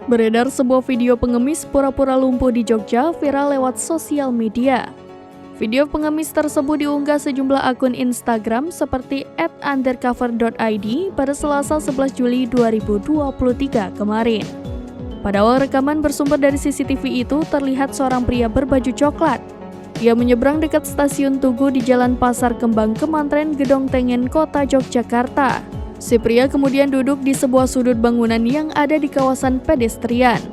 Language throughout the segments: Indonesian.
Beredar sebuah video pengemis pura-pura lumpuh di Jogja viral lewat sosial media. Video pengemis tersebut diunggah sejumlah akun Instagram seperti @undercover.id pada Selasa 11 Juli 2023 kemarin. Pada awal rekaman bersumber dari CCTV itu terlihat seorang pria berbaju coklat. Ia menyeberang dekat stasiun Tugu di Jalan Pasar Kembang Kemantren Gedong Tengen, Kota Yogyakarta. Si pria kemudian duduk di sebuah sudut bangunan yang ada di kawasan pedestrian.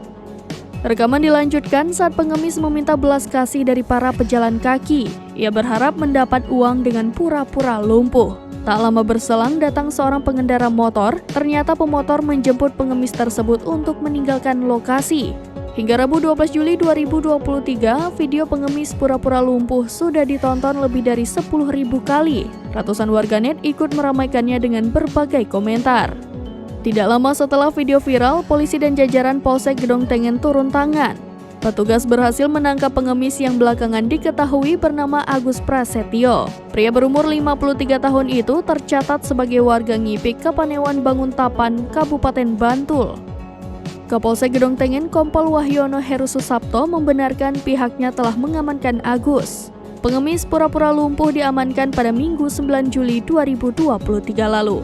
Rekaman dilanjutkan saat pengemis meminta belas kasih dari para pejalan kaki. Ia berharap mendapat uang dengan pura-pura lumpuh. Tak lama berselang datang seorang pengendara motor, ternyata pemotor menjemput pengemis tersebut untuk meninggalkan lokasi. Hingga Rabu 12 Juli 2023, video pengemis pura-pura lumpuh sudah ditonton lebih dari 10.000 kali. Ratusan warganet ikut meramaikannya dengan berbagai komentar. Tidak lama setelah video viral, polisi dan jajaran Polsek Gedong Tengen turun tangan. Petugas berhasil menangkap pengemis yang belakangan diketahui bernama Agus Prasetyo. Pria berumur 53 tahun itu tercatat sebagai warga Ngipik, Kapanewan Banguntapan, Kabupaten Bantul. Kapolsek Gedong Tengen Kompol Wahyono Heru Susapto membenarkan pihaknya telah mengamankan Agus. Pengemis pura-pura lumpuh diamankan pada Minggu 9 Juli 2023 lalu.